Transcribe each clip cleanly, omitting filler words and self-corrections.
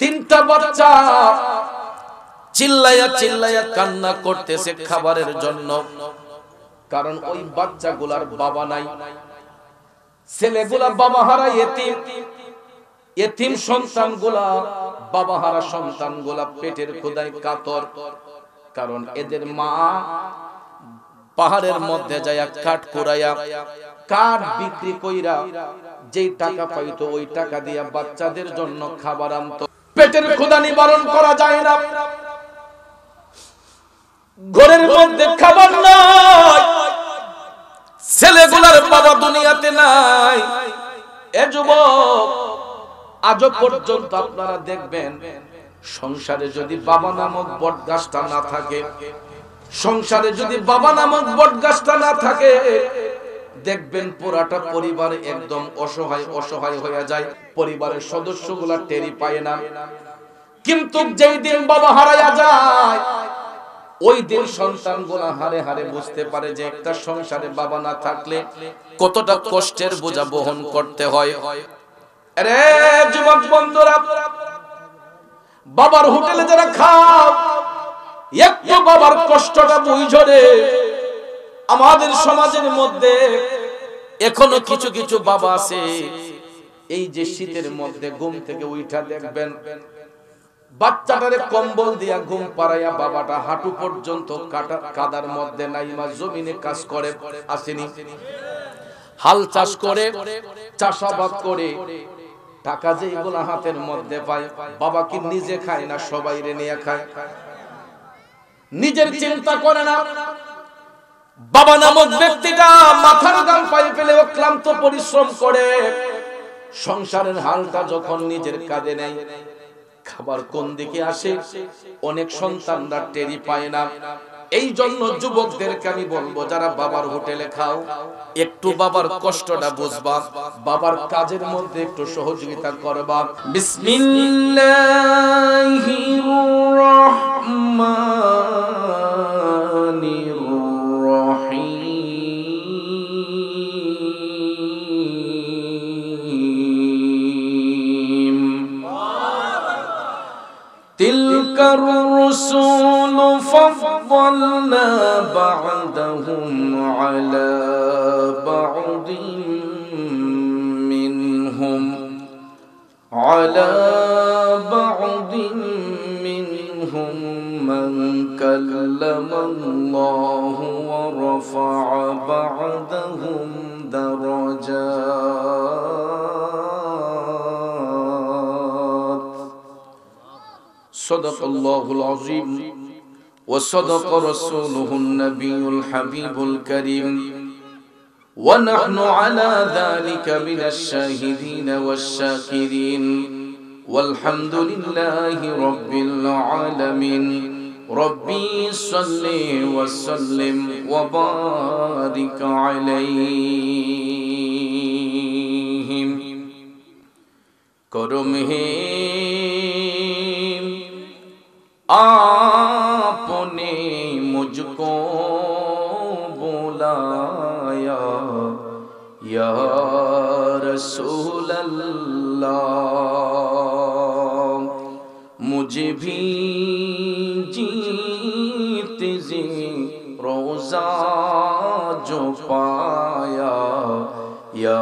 তিনটা বাচ্চা চিল্লায়া চিল্লায়া কান্না করতেছে খাবারের জন্য, কারণ ওই বাচ্চাগুলার বাবা নাই। ছেলেগুলা বাবা হারা এতিম, এতিম সন্তানগুলা বাবা হারা সন্তানগুলা পেটের ক্ষুধায় কাতর, কারণ এদের মা পাহাড়ের মধ্যে যায়া কাঠ কুড়াইয়া কাঠ বিক্রি কইরা যেই টাকা পাইতো ওই টাকা দিয়া বাচ্চাদের জন্য খাবার আনতো। পেটের ক্ষুধা নিবারণ করা যায় না, ঘরের মধ্যে খাবার নাই, ছেলেগুলার বাবা দুনিয়াতে নাই। এ যুবক, আজও পর্যন্ত আপনারা দেখবেন সংসারে যদি বাবা নামক বটগাছটা না থাকে, সংসারে যদি বাবা নামক বটগাছটা না থাকে, দেখবেন পুরাটা পরিবার একদম অসহায় অসহায় হয়ে যায়, পরিবারের সদস্যগুলা টেরি পায় না। কিন্তু যেই দিন বাবা হারায়া যায়, ওই দিন সন্তানগুলা হারে হারে বুঝতে পারে যে একটা সংসারে বাবা না থাকলে কতটা কষ্টের বোঝা বহন করতে হয়। আরে যুবক বন্ধুরা, বাবার হোটেলে যারা খাও, একটু বাবার কষ্টটা বুঝো রে। আমাদের সমাজের মধ্যে এখনো কিছু কিছু বাবা আছে, এই যে শীতের মধ্যে ঘুম থেকে উঠা দেখবেন বাচ্চাটারে কম্বল দিয়া ঘুম পাড়াইয়া বাবাটা হাঁটু পর্যন্ত কাদার মধ্যে নাইমা জমিনে কাজ করে আসেনি, হাল চাষ করে, চাষাবাদ করে, টাকা যেগুলা হাতের মধ্যে পায়, বাবা কি নিজে খায় না সবাই রে নিয়ে খায়? নিজের চিন্তা করে না। বাবা নামক ব্যক্তিটা মাথার গাম পায়ে ফেলে অক্লান্ত পরিশ্রম করে সংসারের হালটা যখন নিজের কাঁধে নেয়, খাবার কোন দিকে আসে অনেক সন্তানরা টেরি পায় না। এই জন্য যুবকদেরকে আমি বলবো, যারা বাবার হোটেলে খাও, একটু বাবার কষ্টটা বুঝবা, বাবার কাজের মধ্যে একটু সহযোগিতা করবা। বিসমিল্লাহির রহমানির রহিম। তিলকার রুসুল ফাদ্দালনা বা'দাহুম আলা বা'দিন মিনহুম মান কাল্লামাল্লাহু ওয়া রাফা'a বা'দাহুম দারাজাত। সাদাকাল্লাহুল আযীম ওয়া সাদাকা রাসূলুহুন নাবিয়্যুল হাবিবুল কারীম ওয়া নাহনু আলা যালিকা মিনাশ শাহিদিন ওয়াশ শাকিরিন ওয়ালহামদুলিল্লাহি রাব্বিল আলামিন। রব্বি সাল্লি ওয়া সাল্লিম ওয়া বারিক আলাইহি। করম হে आपने मुझको बुलाया या रसूल अल्लाह, मुझे भी जीते जी रोजा जो पाया या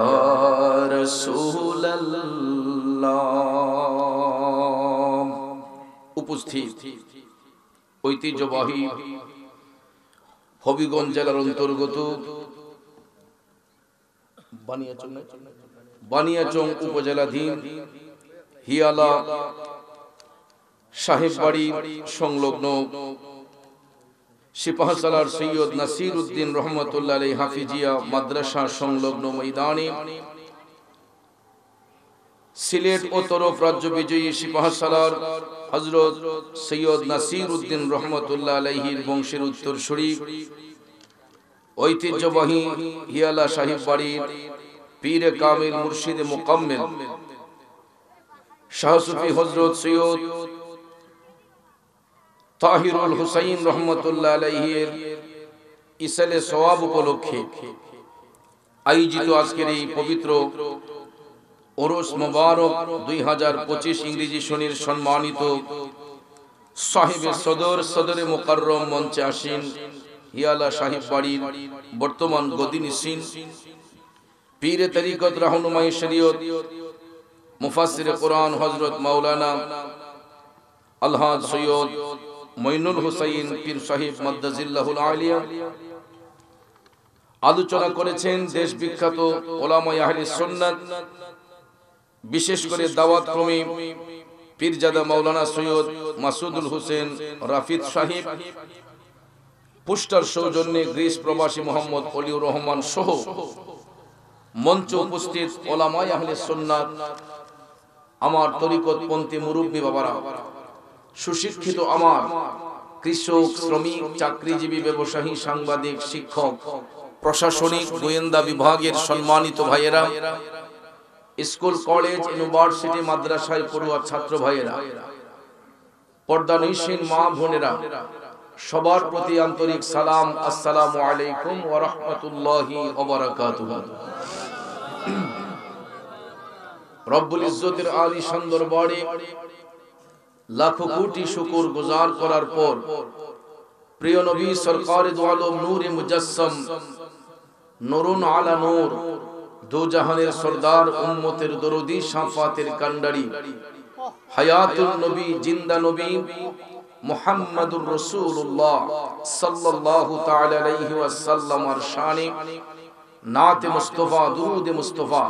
रसूल अल्लाह। উপস্থিত ঐতিহ্যবাহী হবিগঞ্জ জেলার অন্তর্গত বানিয়াচং উপজেলাধীন হিয়ালা সাহেববাড়ি সংলগ্ন সিপাহসালার সৈয়দ নাসির উদ্দিন রহমতুল্লাহ আলাইহি হাফিজিয়া মাদ্রাসা সংলগ্ন ময়দানে সিলেট ও তরফ রাজ্য বিজয়ী সিপাহসালার হযরত সৈয়দ নাসির উদ্দিন রহমতুল্লাহ আলাইহির বংশের উত্তরসূরি ঐতিহ্যবাহী হিয়ালা সাহেববাড়ির পীরে কামিল মুর্শিদে মুকাম্মেল শাহ সুফি হযরত সৈয়দ তাহিরুল হুসাইন রহমতুল্লাহ আলাইহির ইসালে সওয়াব উপলক্ষে আয়োজিত আজকের এই পবিত্র ওরস মোবারক 2025 ইংরেজি শনির সম্মানিত সাহিবে সদর সদরে মুকাররম মঞ্চে আসীন হিয়ালা সাহিব বাড়ির বর্তমান গদিনিসিন পীরে তরিকত রাহনুমাই শরীয়ত মুফাসসিরে কোরআন হযরত মাওলানা আলহাজ সৈয়দ মঈনুল হুসাইন পীর সাহিব মাদ্দাজিল্লাহুল আলিয়া আলোচনা করেছেন দেশ বিখ্যাত উলামায়ে আহলে সুন্নাত, বিশেষ করে দাওয়াত ক্রমে পীরজাদা মাওলানা সৈয়দ মাসুদুল হোসেন রাফিদ সাহিব, পুস্টার সৌজন্যে গ্রিস প্রবাসী মোহাম্মদ অলিউর রহমান সহ মঞ্চে উপস্থিত উলামায়ে আহলে সুন্নাত, আমার তরিকতপন্থী মুরব্বী বাবারা, সুশিক্ষিত আমার কৃষক, শ্রমিক, চাকরিজীবী, ব্যবসায়ী, সাংবাদিক, শিক্ষক, প্রশাসনিক, গোয়েন্দা বিভাগের সম্মানিত ভাইয়েরা, স্কুল, কলেজ, ইউনিভার্সিটি, মাদ্রাসায় পড়ুয়া ছাত্র ভাইয়েরা, পর্দানশীন মা বোনেরা, সবার প্রতি আন্তরিক সালাম। আসসালামু আলাইকুম ওয়া রাহমাতুল্লাহি ওয়া বারাকাতুহু। রব্বুল ইজ্জতের আলিশান দরবারে লাখো কোটি শুকর গুজার করার পর প্রিয় নবী সরকারে দু আলম নূরে মুজাসসাম নূরুন আলা নূর, দু জাহানের সরদার, উম্মতের দরদি, শাফাতের কান্ডারি, হায়াতুল নবী, জিন্দা নবী মুহাম্মাদুর রাসূলুল্লাহ সাল্লাল্লাহু তাআলা আলাইহি ওয়াসাল্লাম এর শানে নাতে মুস্তাফা, দুরুদে মুস্তাফা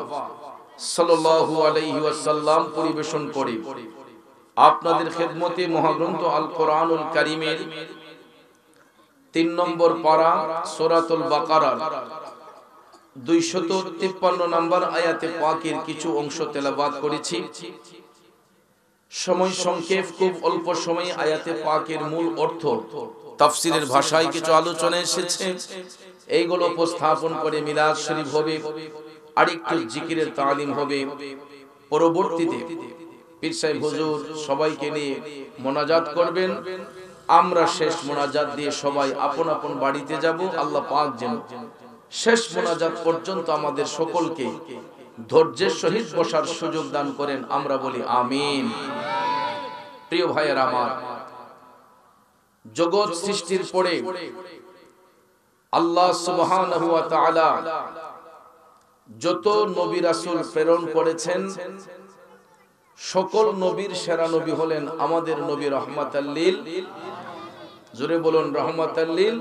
সাল্লাল্লাহু আলাইহি ওয়াসাল্লাম পরিবেশন করে আপনাদের খেদমতে মহাগ্রন্থ আল কোরআনুল কারীমের 3 নম্বর পারা সূরাতুল বাকারার 253 নম্বর আয়াতে পাকের কিছু অংশ তেলাওয়াত করেছি। সময় সংক্ষেপ, খুব অল্প সময়ে আয়াতে পাকের মূল অর্থ তাফসীরের ভাষায় কিছু আলোচনা এসেছে, এইগুলো উপস্থাপন করে মিলাদ শরীফ হবে, আরেকটু জিকিরের তালিম হবে। পরবর্তীতে পীর সাহেব হুজুর সবাইকে নিয়ে মোনাজাত করবেন। আমরা শেষ মোনাজাত দিয়ে সবাই আপন আপন বাড়িতে যাব। আল্লাহ পাক যেন শেষ মোনাজাত পর্যন্ত আমাদের সকলকে ধৈর্যের সহিত বসার সুযোগ দান করেন, আমরা বলি আমিন। প্রিয় ভাইয়েরা আমার, জগৎ সৃষ্টির পরে আল্লাহ সুবহানাহু ওয়া তাআলা যত নবী রাসূল প্রেরণ করেছেন, সকল নবীর সেরা নবী হলেন আমাদের নবী রাহমাতাল লিল, জোরে বলুন রাহমাতাল লিল।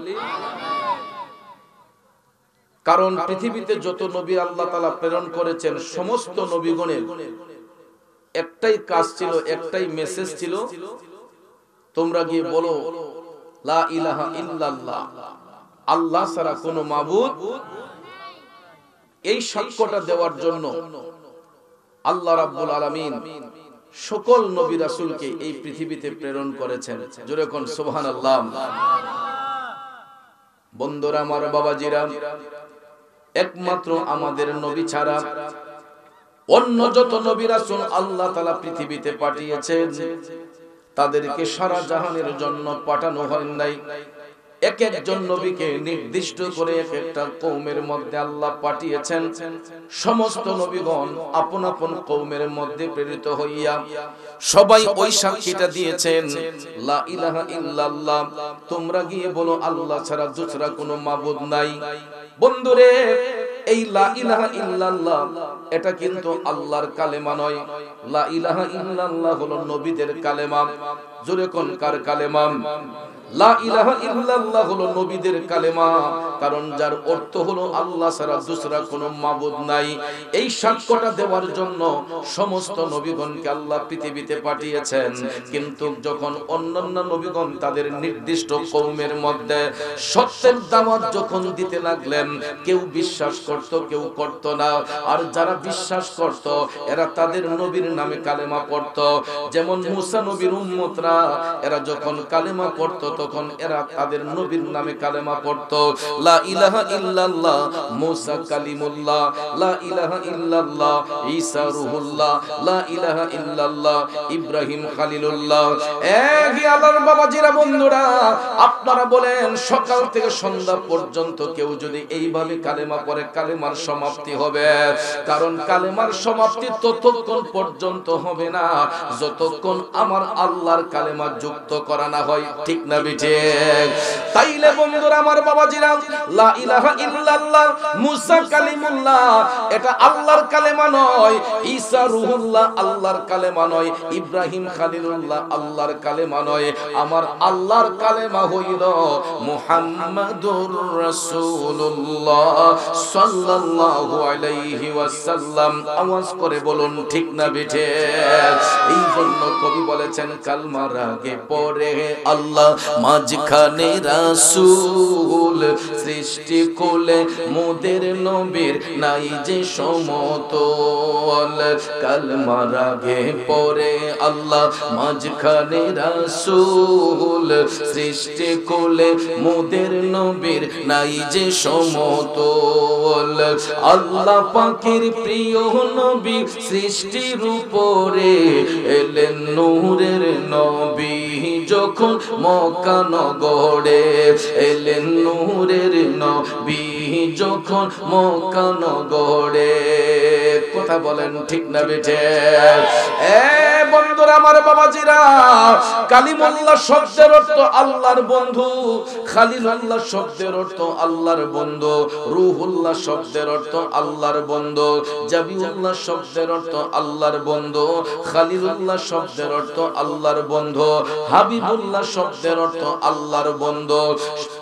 কারণ পৃথিবীতে যত নবী আল্লাহ তাআলা প্রেরণ করেছেন, সমস্ত নবীগণের একটাই কাজ ছিল, একটাই মেসেজ ছিল, তোমরা গিয়ে বলো লা ইলাহা ইল্লাল্লাহ, আল্লাহ ছাড়া কোনো মাবুদ। এই সাক্ষ্যটা দেওয়ার জন্য আল্লাহ রাব্বুল আলামিন সকল নবী রাসূলকে এই পৃথিবীতে প্রেরণ করেছেন। জোরে কোন সুবহানাল্লাহ। বন্ধুরা আমার, বাবাজিরা, একমাত্র আমাদের নবী ছাড়া অন্য যত নবী রাসূল আল্লাহ তাআলা পৃথিবীতে পাঠিয়েছেন, তাদেরকে সারা জাহানের জন্য পাঠানো হয় নাই। এক একজন নবীকে নির্দিষ্ট করে এক একটা কওমের মধ্যে আল্লাহ পাঠিয়েছেন। সমস্ত নবীগণ আপন আপন কওমের মধ্যে প্রেরিত হইয়া সবাই ওই সাক্ষীটা দিয়েছেন, লা ইলাহা ইল্লাল্লাহ, তোমরা গিয়ে বলো আল্লাহ ছাড়া দুসরা কোনো মাবুদ নাই। বন্ধুরে, এই লা ইলাহা ইল্লাল্লাহ এটা কিন্তু আল্লাহর কালেমা নয়। লা ইলাহা ইল্লাল্লাহ হলো নবীদের কালেমা। জোরে কোন কার কালেমা? লা ইলাহা ইল্লাল্লাহ হলো নবীদের কালেমা। কারণ যার অর্থ হলো আল্লাহ ছাড়া দুসরা কোনো মাবুদ নাই। এই সাক্ষ্যটা দেওয়ার জন্য সমস্ত নবীগণকে আল্লাহ পৃথিবীতে পাঠিয়েছেন। কিন্তু যখন অন্যান্য নবীগণ তাদের নির্দিষ্ট কওমের মধ্যে সত্যের দাওয়াত যখন দিতে লাগলেন, কেউ বিশ্বাস করত, কেউ করত না। আর যারা বিশ্বাস করত, এরা তাদের নবীর নামে কালেমা পড়ত। যেমন মুসা নবীর উম্মতরা, এরা যখন কালেমা পড়ত তখন এরা তাদের নবীর নামে কালেমা পড়তো। লা ইলাহা ইল্লাল্লাহ মুসা কালিমুল্লাহ, লা ইলাহা ইল্লাল্লাহ ঈসা রূহুল্লাহ, লা ইলাহা ইল্লাল্লাহ ইব্রাহিম খলিলুল্লাহ। হে আল্লাহর বাবাজিরা বন্ধুরা, আপনারা বলেন সকাল থেকে সন্ধ্যা পর্যন্ত কেউ যদি এইভাবে কালেমা পড়ে কালেমার সমাপ্তি হবে? কারণ কালেমার সমাপ্তি ততক্ষণ পর্যন্ত হবে না যতক্ষণ আমার আল্লাহর কালেমা যুক্ত করা না হয়। ঠিক না বিঠিক? তাইলে বন্ধুরা আমার বাবাজিরা, লা ইলাহা ইল্লাল্লাহ মুসা কালিমুল্লাহ এটা আল্লাহর কালেমা নয়, ঈসা রূহুল্লাহ আল্লাহর কালেমা নয়, ইব্রাহিম খলিলুল্লাহ আল্লাহর কালেমা নয়, আমার আল্লাহর কালেমা হইল মুহাম্মাদুর রাসূলুল্লাহ সাল্লাল্লাহু আলাইহি ওয়াসাল্লাম। আওয়াজ করে বলুন ঠিক না বিঠিক? এই জন্য কবি বলেছেন কালমার আগে পরে আল্লাহ, মাঝখানে রাসূল, সৃষ্টি কোলে মোদের নবীর নাই যে সমতল। কালমার আগে পরে আল্লাহ, মাঝখানে রাসূল, সৃষ্টি কোলে মোদের নবীর নাই যে সমতল। আল্লাহ পাকের প্রিয় নবী সৃষ্টির উপরে এলেন নূরের নবী যখন মক্কা নগরে, এলেন নূরের নবী যখন মক্কা নগরে। কথা বলেন ঠিক না বিঠিক? বন্ধুরা আমার বাবাজিরা, কালিমুল্লাহ শব্দের অর্থ আল্লাহর বন্ধু, খলিলুল্লাহ শব্দের অর্থ আল্লাহর বন্ধু, রূহুল্লাহ শব্দের অর্থ আল্লাহর বন্ধু, জাবিউল্লাহ শব্দের অর্থ আল্লাহর বন্ধু, খলিলুল্লাহ শব্দের অর্থ আল্লাহর বন্ধু, হাবিবুল্লাহ শব্দের অর্থ আল্লাহর বন্ধু।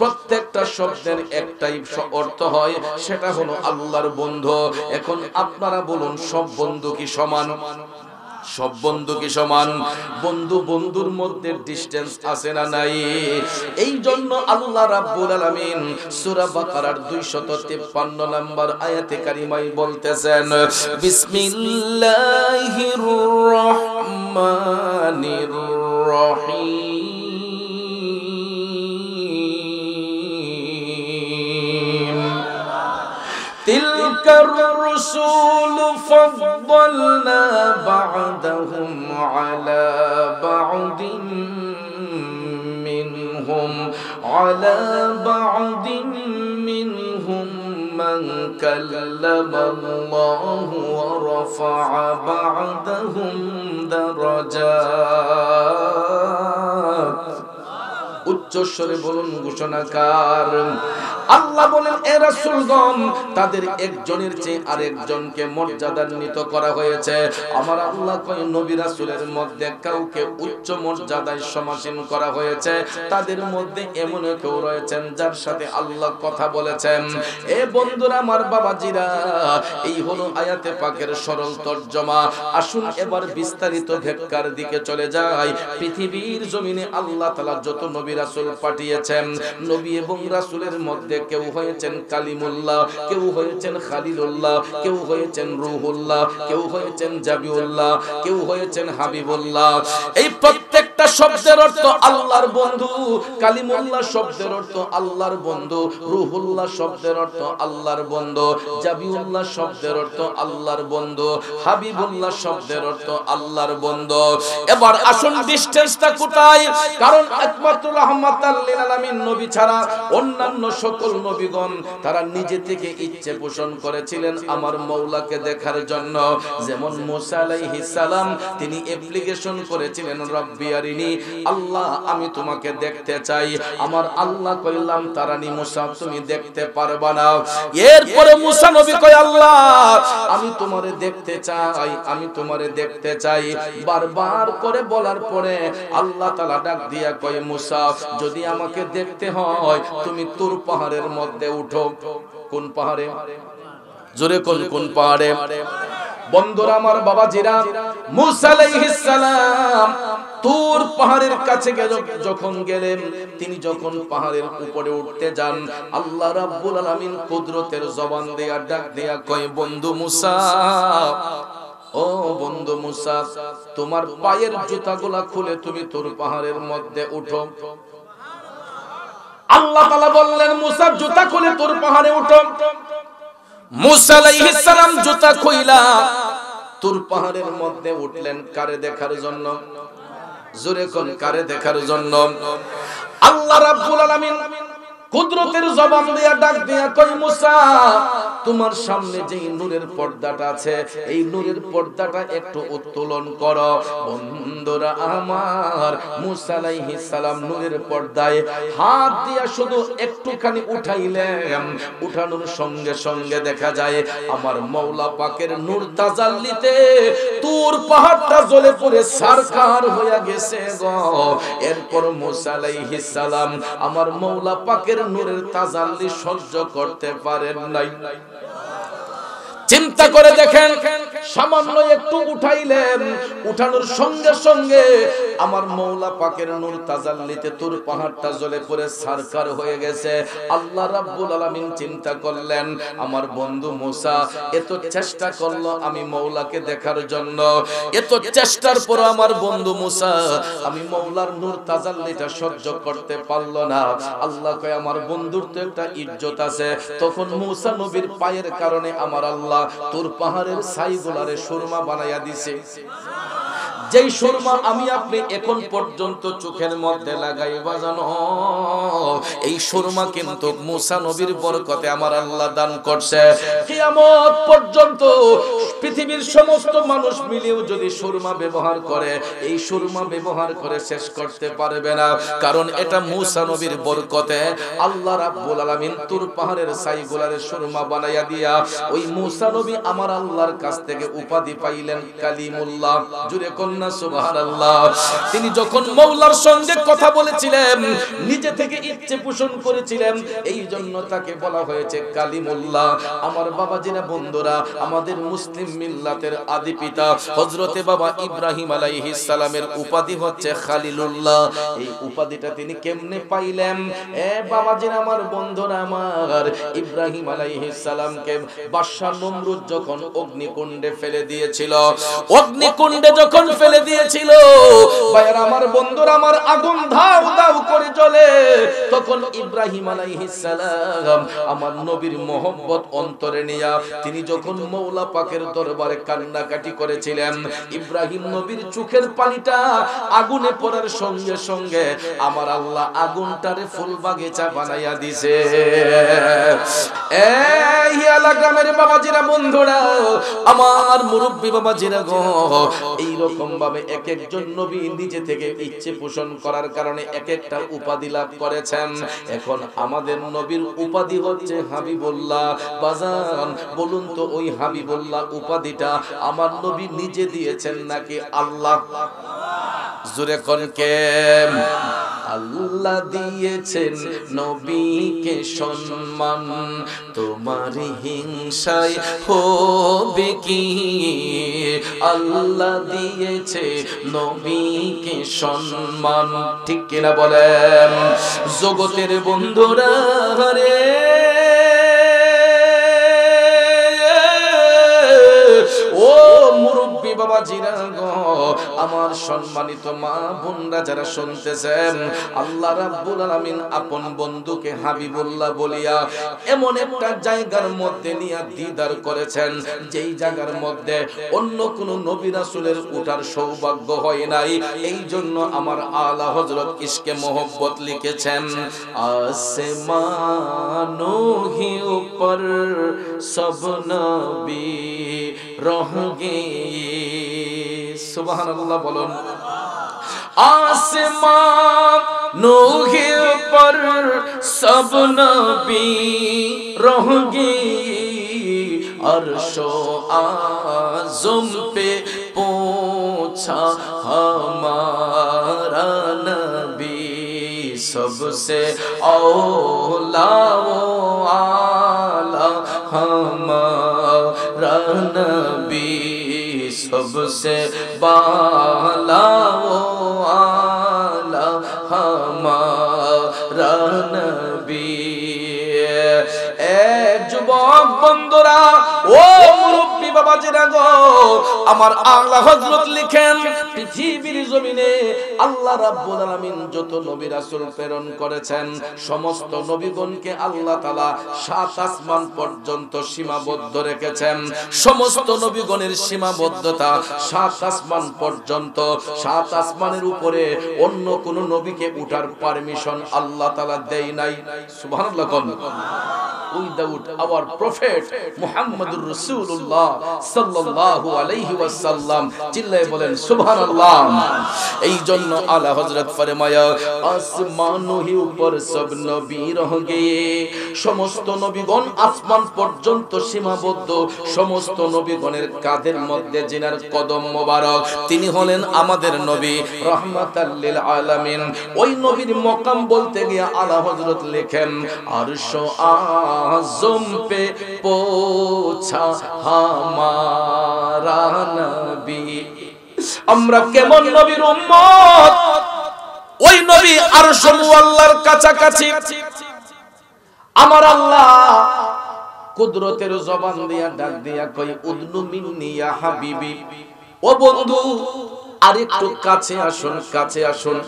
প্রত্যেকটা শব্দের একটাই অর্থ হয়, সেটা হলো আল্লাহর বন্ধু। এখন আপনারা বলুন, সব বন্ধু কি সমান? সব বন্ধু কি সমান? বন্ধু বন্ধুর মধ্যে ডিসটেন্স আছে না নাই? এই জন্য আল্লাহ রাব্বুল আলামিন সূরা বাকারার 253 নম্বর আয়াতে কারিমায় বলতেছেন, বিসমিল্লাহির রহমানির রহিম, তিলকার রুসুল ফাদ্দালনা বা'দাহুম আলা বা'দিন মিনহুম আলা বা'দিন মিনহুম মান কাল্লামাল্লাহু ওয়া রাফা'a বা'দাহুম দারাজাত। উচ্চস্বরে বলুন ঘোষণাকার। আল্লাহ বলেন, এ রাসূলগণ, তাদের একজনের চেয়ে আরেকজনকে মর্যাদান্বিত করা হয়েছে। আমার আল্লাহ কয়, নবী রাসূলের মধ্যে কাউকে উচ্চ মর্যাদায় সমাসীন করা হয়েছে। তাদের মধ্যে এমন কেউ রয়েছেন যার সাথে আল্লাহ কথা বলেছেন। এ বন্ধুরা আমার বাবাজিরা, এই হলো আয়াতে পাকের সরল তরজমা। আসুন এবার বিস্তারিত ব্যাখ্যার দিকে চলে যাই। পৃথিবীর জমিনে আল্লাহ তাআলা যত নবী রাসূল পাঠিয়েছেন, নবী এবং রাসূলের মধ্যে কেউ হয়েছেন কালিমুল্লাহ, কেউ হয়েছেন খলিলুল্লাহ, কেউ হয়েছেন রূহুল্লাহ, কেউ হয়েছেন জাবিউল্লাহ, কেউ হয়েছেন হাবিবুল্লাহ। এই প্রত্যেকটা শব্দের অর্থ আল্লাহর বন্ধু। কালিমুল্লাহ শব্দের অর্থ আল্লাহর বন্ধু, রূহুল্লাহ শব্দের অর্থ আল্লাহর বন্ধু, জাবিউল্লাহ শব্দের অর্থ আল্লাহর বন্ধু, হাবিবুল্লাহ শব্দের অর্থ আল্লাহর বন্ধু। এবার আসুন ডিসটেন্সটা কোথায়? কারণ একমাত্র রাহমাতাল লিল আলামিন নবী ছাড়া অন্যান্য সকল নবীগণ তারা নিজে থেকে ইচ্ছে পোষণ করেছিলেন আমার মওলাকে দেখার জন্য। যেমন মুসা আলাইহিস সালাম, তিনি অ্যাপ্লিকেশন করেছিলেন, রব্বি আরিনি, আল্লাহ আমি তোমাকে দেখতে চাই। আমার আল্লাহ কইলাম তারানি মুসা, তুমি দেখতে পারবা না। এরপরে মুসা নবী কয়, আল্লাহ আমি তোমারে দেখতে চাই, আমি তোমারে দেখতে চাই। বারবার করে বলার পরে আল্লাহ তাআলা ডাক দিয়া কয়, মুসা যদি আমাকে দেখতে হয় তুমি তুর পাহাড়ের মধ্যে উঠো। কোন পাহাড়ে? জোরে কোন কোন পাহাড়ে? বন্ধুরা আমার বাবাজিরা, মুসা আলাইহিস সালাম তুর পাহাড়ের কাছে যখন গেলেন, তিনি যখন পাহাড়ের উপরে উঠতে যান, আল্লাহ রাব্বুল আলামিন কুদরতের জবান দিয়া ডাক দিয়া কয়, বন্ধু মুসা, ও বন্ধু মুসা, তোমার পায়ের জুতাগুলা খুলে তুমি তুর পাহাড়ের মধ্যে উঠো। আল্লাহ তাআলা বললেন মুসা জুতা খুলে তোর পাহাড়ে ওঠো। মুসা আলাইহিস সালাম জুতা খুইলা তুর পাহাড়ের মধ্যে উঠলেন কারে দেখার জন্য? জোরে কোন কারে দেখার জন্য? আল্লাহ রাব্বুল আলামিন কুদরতের জবান দিয়া ডাক দিয়া কই মুসা তোমার সামনে যেই নূরের পর্দাটা আছে এই নূরের পর্দাটা একটু উত্তোলন করো। বন্ধুরা আমার, মুসা আলাইহিস সালাম নূরের পর্দায় হাত দিয়া শুধু একটুখানি উঠাইলেন, উঠানোর সঙ্গে সঙ্গে দেখা যায় আমার মওলা পাকের নূর তাজাল্লিতে তুর পাহাড়টা জ্বলে পড়ে সারকার হয়ে গেছে গো। এরপর মুসা আলাইহিস সালাম আমার মওলা পাকের নূরের তাজাল্লি সহ্য করতে পারেন নাই। চিন্তা করে দেখেন, সামান্য একটু উঠাইলেন, উঠানোর সঙ্গে সঙ্গে আমার মওলা পাকের নূর তাজাল্লিতে তুর পাহাড়টা জ্বলে পড়ে সারকার হয়ে গেছে। আল্লাহ রাব্বুল আলামিন চিন্তা করলেন আমার বন্ধু মুসা এত চেষ্টা করলো আমি মওলাকে দেখার জন্য, এত চেষ্টার পর আমার বন্ধু মুসা আমি মওলার নূর তাজাল্লিটা সহ্য করতে পারলো না। আল্লাহ কয় আমার বন্ধুর তো একটা ইজ্জত আছে। তখন মুসা নবীর পায়ের কারণে আমার আল্লাহ তোর পাহাড়ের ছাইগুলারে সুরমা বানাইয়া দিছে। যেই সুরমা আমি আপনি এখন পর্যন্ত চোখের মধ্যে লাগাই বাজানো, এই সুরমা কিন্তু মুসা নবীর বরকতে আমার আল্লাহ দান করছে। কিয়ামত পর্যন্ত পৃথিবীর সমস্ত মানুষ মিলেও যদি সুরমা ব্যবহার করে, এই সুরমা ব্যবহার করে শেষ করতে পারবে না, কারণ এটা মুসা নবীর বরকতে আল্লাহ রাব্বুল আলামিন তুর পাহাড়ের ছাইগুলারে সুরমা বানাইয়া দিয়া ওই মুসা নবী আমার আল্লাহর কাছ থেকে উপাধি পাইলেন কালিমুল্লাহ। জুরে কন্যা সুবহানাল্লাহ। তিনি যখন মওলার সঙ্গে কথা বলেছিলেন নিজে থেকে ইচ্ছে পোষণ করেছিলেন, এই জন্য তাকে বলা হয়েছে কালিমুল্লাহ। আমার বাবাজিরা বন্ধুরা, আমাদের মুসলিম মিল্লাতের আদি পিতা হযরতে বাবা ইব্রাহিম আলাইহিস সালামের উপাধি হচ্ছে খালিলুল্লাহ। এই উপাধিটা তিনি কেমনে পাইলেন? বাবাজিরা আমার বন্ধুরা আমার, ইব্রাহিম আলাইহিস সালামকে বাদশা নমরুদ যখন অগ্নিকুণ্ডে ফেলে দিয়েছিল, অগ্নিকুণ্ডে যখন ফেলে দিয়েছিল ভাইরা আমার বন্ধুরা আমার, আগুন ধাউ ধাউ করে জ্বলে, তখন ইব্রাহিম আলাইহিস সালাম আমার নবীর মহব্বত অন্তরে নিয়া তিনি যখন মওলা পাকের দরবারে কান্নাকাটি করেছিলেন, ইব্রাহিম নবীর চোখের পানিটা আগুনে পড়ার সঙ্গে সঙ্গে আমার আল্লাহ আগুনটারে ফুল বাগিচা বানাইয়া দিছে। এই এলাকার বাবাজিরা বন্ধুরা আমার, মুরব্বী বাবাজিরা গো, এই রকম ভাবে এক একজন নবী নিজে থেকে ইচ্ছে পোষণ করার কারণে এক একটা উপাধি লাভ করেছেন। এখন আমাদের নবীর উপাধি হচ্ছে হাবিবুল্লাহ। বাজান বলুন তো ওই হাবিবুল্লাহ উপাধিটা আমার নবী নিজে দিয়েছেন নাকি আল্লাহ? জোরে কোন কে? আল্লাহ দিয়েছেন নবীকে সম্মান, তোমার হিংসায় হবে কি? আল্লাহ দিয়েছে নবীকে সম্মান, ঠিক কিনা বলেন জগতের বন্ধুরা রে? ও মুরব্বী বাবাজিরা গো, আমার সম্মানিত মা বোনরা যারা শুনতেছেন, আল্লাহ রাব্বুল আলামিন আপন বন্ধুকে হাবিবুল্লাহ বলিয়া এমন একটা জায়গার মধ্যে নিয়ে দিদার করেছেন, যেই জায়গার মধ্যে অন্য কোন নবী রাসূলের উঠার সৌভাগ্য হয় নাই। এই জন্য আমার আলা হযরত ইশকে মোহব্বত লিখেছেন, আসমানো হি উপর সব নবী রহগে। সুবহানাল্লাহ বলুন। आसमानों के पर सब नबी रहेंगे, अर्शो आज़म पे पहुंचा हमारा नबी, सबसे औला आला हमारा नबी, सबसे बाला आला हमारा नबी। যুবক বন্ধুরা, ও মুরব্বী বাবাজিরা গো, আমার আলা হযরত লিখেন পৃথিবীর জমিনে আল্লাহ রাব্বুল আলামিন যত নবী রাসূল প্রেরণ করেছেন সমস্ত নবীগণকে আল্লাহ তাআলা 7 আসমান পর্যন্ত সীমাবদ্ধ রেখেছেন। সমস্ত নবীগণের সীমাবদ্ধতা 7 আসমান পর্যন্ত। 7 আসমানের উপরে অন্য কোন নবীকে উঠার পারমিশন আল্লাহ তাআলা দেয় নাই। সুবহানাল্লাহ। Without our prophet Muhammadur Rasulullah sallallahu alaihi wasallam, চিল্লায়ে বলেন সুবহানাল্লাহ। এই জন্য আলা হযরত ফরমায়া আসমানों ही ऊपर सब नबी रह गए। সমস্ত নবীগণ আসমান পর্যন্ত সীমাবদ্ধ। সমস্ত নবীগণের কাঁধের মধ্যে জিনার কদম মোবারক, তিনি হলেন আমাদের নবী রাহমাতাল লিল আলামিন। ওই নবীর মকাম বলতে গিয়ে আলা হযরত লেখেন আরশ आज़म पे पोछा हमारा नबी। আমরা কেমন নবীর উম্মত, ওই নবী আরশ মুআল্লার কাছাকাছি। আমার আল্লাহ কুদরতের জবান দিয়া ডাক দিয়া কই উদনু মিন্নি ইয়া হাবিবি, ও বন্ধু আরেকটু কাছে আসুন, কাছে আসুন।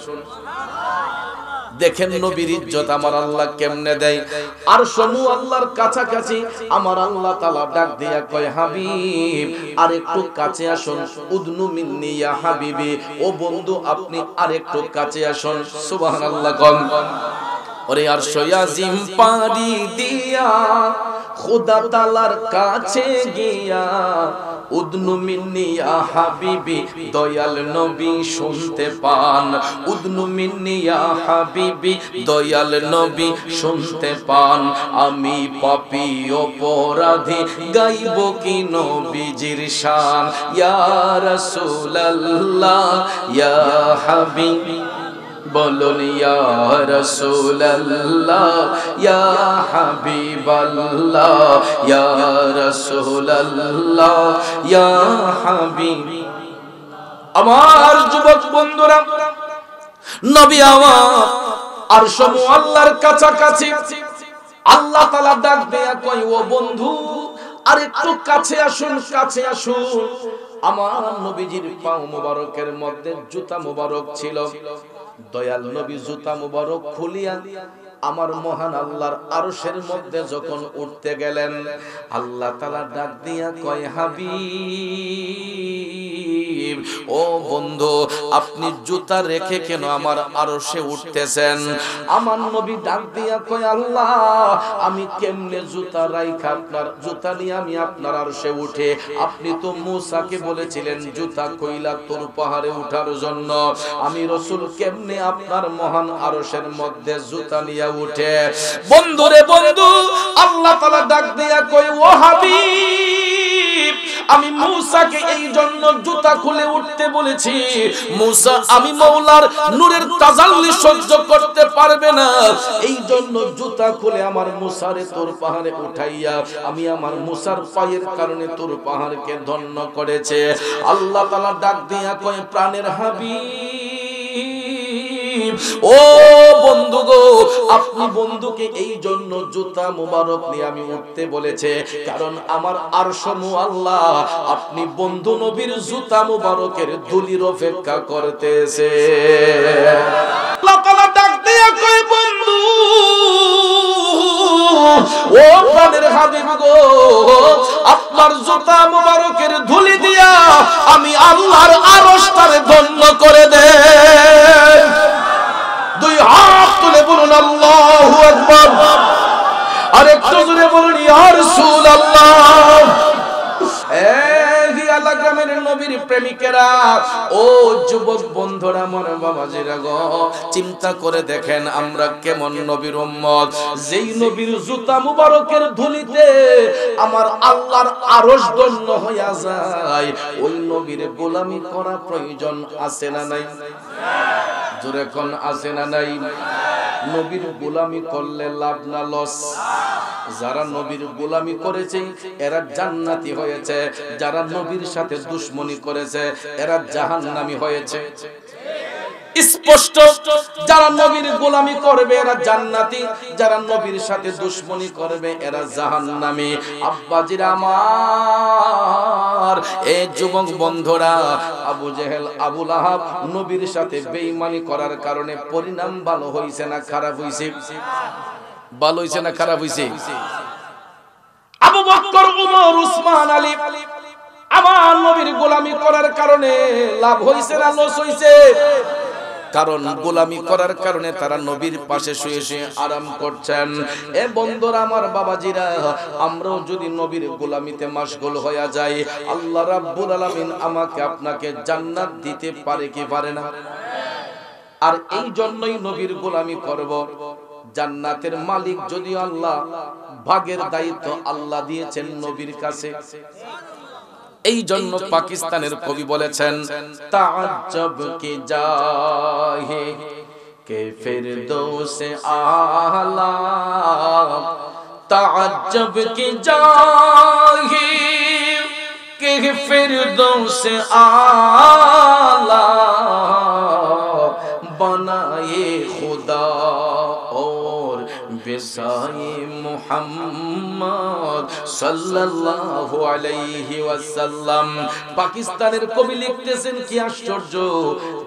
দেখেন নবীর ইজ্জত আমার আল্লাহ কেমনে দেয়। আর সমু আল্লাহর কাছাকাছি আমার আল্লাহ তাআলা ডাক দিয়া কয় হাবিব আরেকটু কাছে আসুন। উদনু মিন্নি ইয়া হাবিবি, ও বন্ধু আপনি আরেকটু কাছে আসুন। সুবহানাল্লাহ। কোন ওরে আরশ আজিম পারি দিয়া খোদা তাআলার কাছে গিয়া উদনু মিন্নি ইয়া হাবিবি, দয়াল নবী শুনতে পান। উদনু মিন্নি ইয়া হাবিবি, দয়াল নবী শুনতে পান। আমি পাপী অপরাধী গাইব কি নবীজির শান। ইয়া রাসূলুল্লাহ ইয়া হাবিবি, বলুন ইয়া রাসূলুল্লাহ ইয়া হাবিবাল্লাহ, ইয়া রাসূলুল্লাহ ইয়া হাবিবি। আমার যুবক বন্ধুরা, নবী আমার আরশ মুআল্লার কাছাকাছি। আল্লাহ তাআলা ডাক দেয়া কয় ও বন্ধু আরেকটু কাছে আসুন, কাছে আসুন। আমার নবীজির পাও মোবারকের মধ্যে জুতা মোবারক ছিল। দয়াল নবী জুতা মোবারক খুলিয়া আমার মহান আল্লাহর আরশের মধ্যে যখন উঠতে গেলেন, আল্লাহ তাআলা ডাক দিয়া কয় হাবিব, ও বন্ধু আপনি জুতা রেখে কেন আমার আরশে উঠতেছেন? আমার নবী ডাক দিয়া কয় আল্লাহ আমি কেমনে জুতা রাইখা আপনার জুতা নিয়ে আমি আপনার আরশে উঠে? আপনি তো মূসাকে বলেছিলেন জুতা কইলা তোর পাহাড়ে ওঠার জন্য। আমি রাসূল কেমনে আপনার মহান আরশের মধ্যে জুতা নিয়ে উঠে? বন্ধুরে বন্ধু, আল্লাহ তাআলা ডাক দিয়া কয় ও হাবিব আমি মূসাকে এই জন্য জুতা খুলে উঠতে বলেছি। মূসা আমি মাওলার নূরের তাজাল্লি সহ্য করতে পারবে না, এই জন্য জুতা খুলে আমার মূসারে তোর পাহাড়ে উঠাইয়া আমি আমার মূসার পায়ের কারণে তোর পাহাড়কে ধন্য করেছে। আল্লাহ তাআলা ডাক দিয়া কয় প্রাণের হাবিব, ও বন্ধু গো আপনি বন্ধুকে এই জন্য জুতা মুবারক নিয়ে আমি উঠতে বলেছে, কারণ আমার আরশ মুআল্লা আপনি বন্ধু নবীর জুতা মুবারকের ধুলির অপেক্ষা করতেছে। আল্লাহ তাআলা ডাক দিয়া কয় বন্ধু ও প্রাণের হাবিব গো আপনার জুতা মুবারকের ধুলি দিয়া আমি আল্লাহর আরশটারে ধন্য করে দেন। দুই হাত তুলে বলুন আল্লাহু আকবার, আর একটু জোরে বলুন ইয়া রাসূলুল্লাহ। এই গ্রামের নবীর প্রেমিকেরা, ও যুবক বন্ধুরা, মন বাবাজিরা গো, চিন্তা করে দেখেন আমরা কেমন নবীর উম্মত। যেই নবীর জুতা মুবারকের ধুলিতে আমার আল্লাহর আরশ ধন্য হইয়া যায়, ওই নবীর গোলামি করা প্রয়োজন আছে না নাই? জোরে কোন আছে না নাই? নবীর গোলামি করলে লাভ না লস? যারা নবীর গোলামি করেছে এরা জান্নাতি হয়েছে, যারা নবীর সাথে দুশমনি করেছে এরা জাহান্নামী হয়েছে। স্পষ্ট, যারা নবীর গোলামি করবে এরা জান্নাতি, যারা নবীর সাথে দুশমনি করবে এরা জাহান্নামী। আব্বাজিরা আমার, এই যুবক বন্ধুরা, আবু জেহেল আবু লাহাব নবীর সাথে বেঈমানি করার কারণে পরিণাম ভালো হইছে না খারাপ হইছে? ভালো হইছে না খারাপ হইছে? আবু বকর, উমর, উসমান, আলী আমার নবীর গোলামি করার কারণে লাভ হইছে না লস হইছে? কারণ গোলামি করার কারণে তারা নবীর পাশে শুয়ে শুয়ে আরাম করছেন। এ বন্ধুরা আমার, বাবাজিরা, আমরাও যদি নবীর গোলামিতে মাশগুল হয়ে যাই, আল্লাহ রাব্বুল আলামিন আমাকে আপনাকে জান্নাত দিতে পারে কি পারে না? আর এই জন্যই নবীর গোলামি করব। জান্নাতের মালিক যদি আল্লাহ, ভাগের দায়িত্ব আল্লাহ দিয়েছেন নবীর কাছে। এই জন্য পাকিস্তানের কবি বলেছেন, তাআজ্জব কি জাহে কে ফিরদৌসে আলা, তাআজ্জব কি জাহে কে ফিরদৌসে আলা, बनाए खुदा और बिसाए मुहम्मद सल्लल्लाहु अलैहि ওয়াসাল্লাম। পাকিস্তানের কবি লিখতেছেন, কি আশ্চর্য,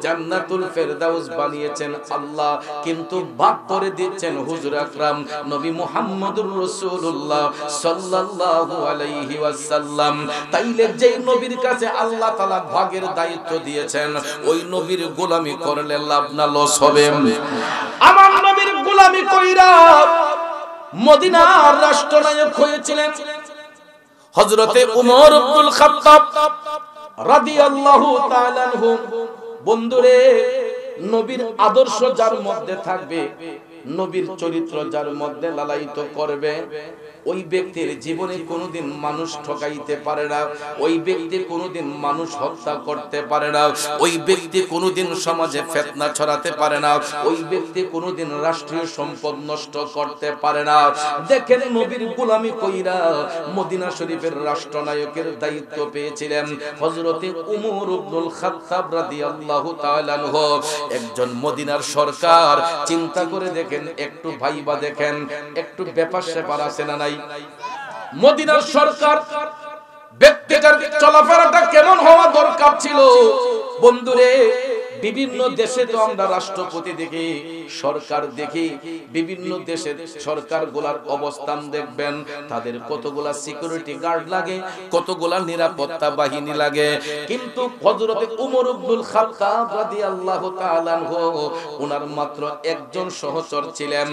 জান্নাতুল ফেরদাউস বানিয়েছেন আল্লাহ, কিন্তু ভাগ করে দিচ্ছেন হুজুর আকরাম নবী মুহাম্মদুর রাসূলুল্লাহ সাল্লাল্লাহু আলাইহি ওয়াসাল্লাম। তাইলে যেই নবীর কাছে আল্লাহ তাআলা ভাগের দায়িত্ব দিয়েছেন, ওই নবীর গোলামি করলে লাভ না লস হবে? আমার নবীর গোলামি কইরা মদিনার রাষ্ট্রনায়ক হয়েছিলেন হযরতে উমর ইবনুল খাত্তাব রাদিয়াল্লাহু তাআলা আনহু। বন্ধুরে, নবীর আদর্শ যার মধ্যে থাকবে, নবীর চরিত্র যার মধ্যে লালায়িত করবে, ওই ব্যক্তির জীবনে কোনোদিন মানুষ ঠকাইতে পারে না, ওই ব্যক্তি কোনোদিন মানুষ হত্যা করতে পারে না, ওই ব্যক্তি কোনোদিন সমাজে ফিতনা ছড়াতে পারে না, ওই ব্যক্তি কোনোদিন রাষ্ট্রীয় সম্পদ নষ্ট করতে পারে না। দেখেন, নবীর গোলামি কইরা মদিনা শরীফের রাষ্ট্রনায়কের দায়িত্ব পেয়েছিলেন হযরতে উমর ইবনুল খাত্তাব রাদিয়াল্লাহু তাআলা আনহু। একজন মদিনার সরকার, চিন্তা করে দেখেন, একটু ভাইবা দেখেন, একটু ব্যাপার স্যাপার আছে না নাই? মদিনার সরকার, ব্যক্তিটার চলাফেরাটা কেমন হওয়া দরকার ছিল? বন্ধুরে, বিভিন্ন দেশে তো আমরা রাষ্ট্রপতি দেখি, সরকার দেখি, বিভিন্ন দেশের সরকারগুলোর অবস্থান দেখবেন, তাদের কতগুলা সিকিউরিটি গার্ড লাগে, কতগুলা নিরাপত্তা বাহিনী লাগে। কিন্তু হযরতে উমর ইবনুল খাত্তাব রাদিয়াল্লাহু তাআলা আনহু, ওনার মাত্র একজন সহচর ছিলেন,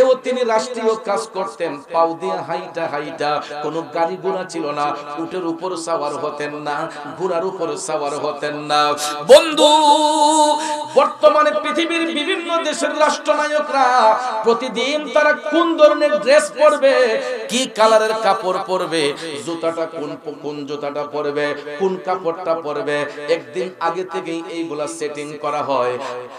এও তিনি রাষ্ট্রীয় কাজ করতেন পাও দিয়ে হাইটা হাইটা। কোনো গাড়ি ঘোড়া ছিল না, উটের উপর সওয়ার হতেন না, ঘোড়ার উপর সওয়ার হতেন না। বন্ধু, বর্তমানে পৃথিবীর বিভিন্ন দেশের রাষ্ট্রনায়করা প্রতিদিন তারা কোন ধরনের ড্রেস পরবে, কি কালারের কাপড় পরবে, জুতাটা কোন জুতাটা পরবে, কোন কাপড়টা পরবে, একদিন আগে থেকেই এইগুলা সেটিং করা হয়।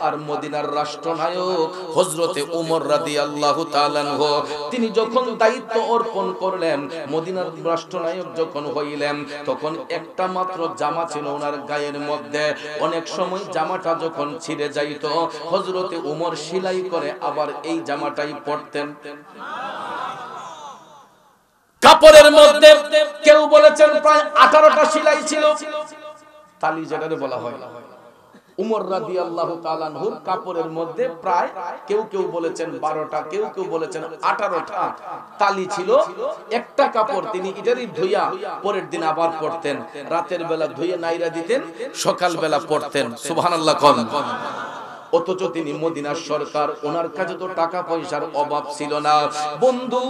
আর মদিনার রাষ্ট্রনায়ক হযরতে উমর রাদিয়াল্লাহু তাআলা আনহু, তিনি যখন দায়িত্ব অর্পণ করলেন, মদিনার রাষ্ট্রনায়ক যখন হইলেন, তখন একটা মাত্র জামা ছিল ওনার গায়ের মধ্যে। অনেক সময় জামাটা যখন ছিঁড়ে যাইত, হযরতে উমর সেলাই করে আবার এই জামাটাই পরতেন। কাপড়ের মধ্যে কেউ বলেছেন প্রায় 18টা সেলাই ছিল, তালি যেটাকে বলা হয়। উমর রাদিয়াল্লাহু তাআলা আনহুর কাপড়ের মধ্যে প্রায় কেউ কেউ বলেছেন 12টা, কেউ কেউ বলেছেন 18টা তালি ছিল। একটা কাপড় তিনি এটারই ধুইয়া পরের দিন আবার পরতেন, রাতের বেলা ধুইয়ে নাইরা দিতেন, সকাল বেলা পরতেন। সুবহানাল্লাহ কোন। অথচ তিনি মদিনার সরকার, ওনার কাছে তো টাকা পয়সার অভাব ছিল না। বন্ধু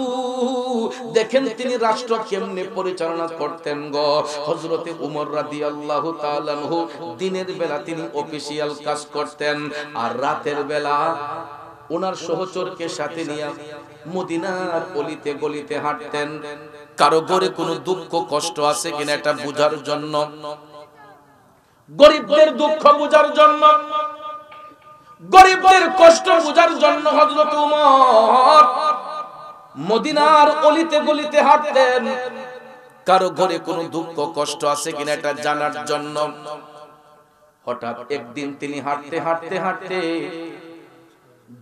দেখেন তিনি রাষ্ট্র কেমনে পরিচালনা করতেন গো। হযরতে উমর রাদিয়াল্লাহু তাআলা আনহু দিনের বেলা তিনি অফিশিয়াল কাজ করতেন, আর রাতের বেলা ওনার সহচরকে সাথে নিয়ে মদিনার অলিতে গলিতে হাঁটতেন। কারো ঘরে কোনো দুঃখ কষ্ট আছে কিনা এটা বুঝার জন্য, গরিবদের দুঃখ বুঝার জন্য, গরিবদের কষ্ট বুঝার জন্য হযরত উমর মদিনার অলিতে গলিতে হাঁটতেন। কারো ঘরে কোনো দুঃখ কষ্ট আছে কিনা এটা জানার জন্য। হঠাৎ একদিন তিনি হাঁটতে হাঁটতে হাঁটতে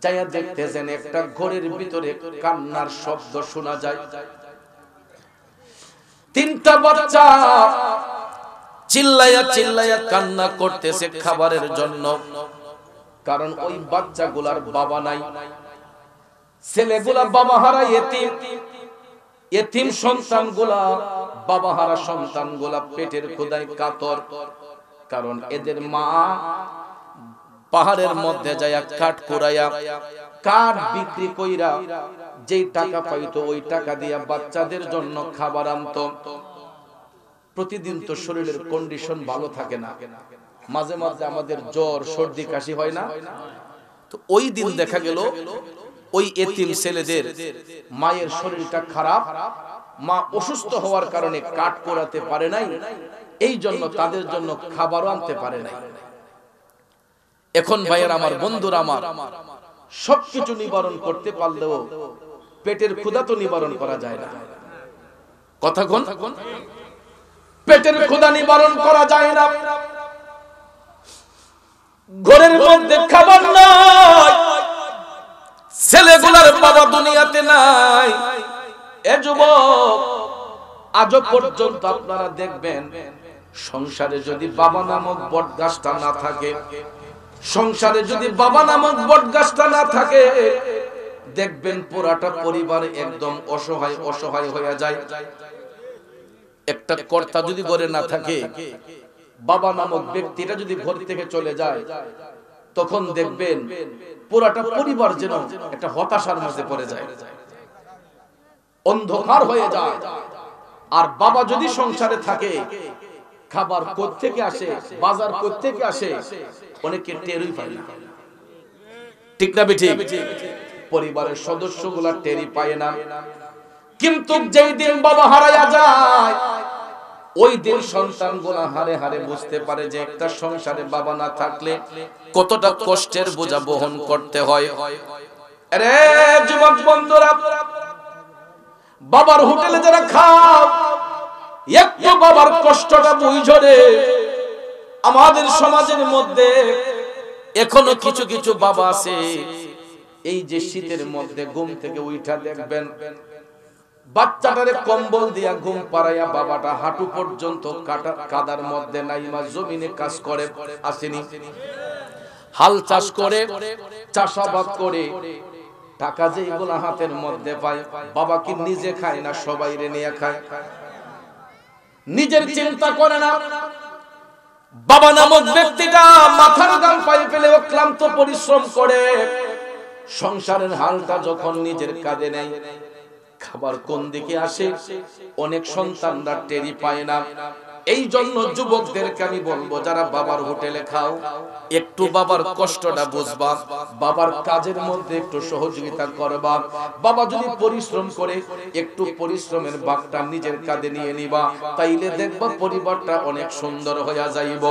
যায়া দেখতেছেন একটা ঘরের ভিতরে কান্নার শব্দ শোনা যায়। তিনটা বাচ্চা চিল্লায়া চিল্লায়া কান্না করতেছে খাবারের জন্য। কারণ ওই বাচ্চাগুলার বাবা নাই, ছেলেগুলা বাবা হারা এতিম, এতিম সন্তানগুলা বাবা হারা সন্তানগুলা পেটের ক্ষুধায় কাতর। কারণ এদের মা পাহাড়ের মধ্যে যায়া কাঠ কুড়াইয়া কাঠ বিক্রি কইরা যেই টাকা পাইতো ওই টাকা দিয়া বাচ্চাদের জন্য খাবার আনতো। প্রতিদিন তো শরীরের কন্ডিশন ভালো থাকে না, মাঝে মাঝে আমাদের জ্বর সর্দি কাশি হয় না। তো ওই দিন দেখা গেল ওই এতিম ছেলেদের মায়ের শরীরটা খারাপ, মা অসুস্থ হওয়ার কারণে কাঠ কুড়াতে পারে নাই, এই জন্য তাদের জন্য খাবারও আনতে পারে নাই। এখন ভাইয়ের আমার, বন্ধুরা আমার, সবকিছু নিবারণ করতে পারলেও পেটের ক্ষুধা তো নিবারণ করা যায় না। কথা কোন? পেটের ক্ষুধা নিবারণ করা যায় না। ঘরের মধ্যে খাবার নাই, ছেলেগুলার বাবা দুনিয়াতে নাই। এ যুবক, আজও পর্যন্ত আপনারা দেখবেন সংসারে যদি বাবা নামক বটগাছটা না থাকে, সংসারে যদি বাবা নামক বটগাছটা না থাকে, দেখবেন পুরাটা পরিবার একদম অসহায় অসহায় হয়ে যায়। একটা কর্তা যদি ঘরে না থাকে, বাবা নামক ব্যক্তিটা যদি ঘর থেকে চলে যায়, তখন দেখবেন পুরাটা পরিবার যেন একটা হতাশার মাঝে পড়ে যায়, অন্ধকার হয়ে যায়। আর বাবা যদি সংসারে থাকে, খাবার কোত্থেকে আসে, বাজার কোত্থেকে আসে, অনেকে টেরই পায় না। ঠিক না বেঠিক? পরিবারের সদস্যগুলা টেরই পায় না। কিন্তু যেই দিন বাবা হারায়া যায়, ওই দিন সন্তানগুলা হারে হারে বুঝতে পারে যে একটা সংসারে বাবা না থাকলে কতটা কষ্টের বোঝা বহন করতে হয়। আরে যুবক বন্ধুরা, বাবার হোটেলে যারা খাও, একটু বাবার কষ্টটা বুঝো রে। আমাদের সমাজের মধ্যে এখনো কিছু কিছু বাবা আছে, এই যে শীতের মধ্যে ঘুম থেকে উঠা দেখবেন বাচ্চাটারে কম্বল দিয়া ঘুম পাড়াইয়া বাবাটা হাঁটু পর্যন্ত কাদার মধ্যে নাইমা জমিনে কাজ করে আসেনি, হাল চাষ করে, চাষাবাদ করে, টাকা যেগুলো হাতের মধ্যে পায়, বাবা কি নিজে খায় না সবাই রে নিয়ে খায়? নিজের চিন্তা করে না। বাবা নামক ব্যক্তিটা মাথার গাল পায়ে ফেলে অক্লান্ত পরিশ্রম করে সংসারের হালটা যখন নিজের কাঁধে নেয়, খাবার কোন দিকে আসে অনেক সন্তানরা টেরি পায় না। এই জন্য যুবকদেরকে আমি বলবো, যারা বাবার হোটেলে খাও, একটু বাবার কষ্টটা বুঝবা, বাবার কাজের মধ্যে একটু সহযোগিতা করবা। বাবা যদি পরিশ্রম করে, একটু পরিশ্রমের ভাগটা নিজের কাঁধে নিয়ে নিবা, তাইলে দেখবা পরিবারটা অনেক সুন্দর হয়ে যাইব।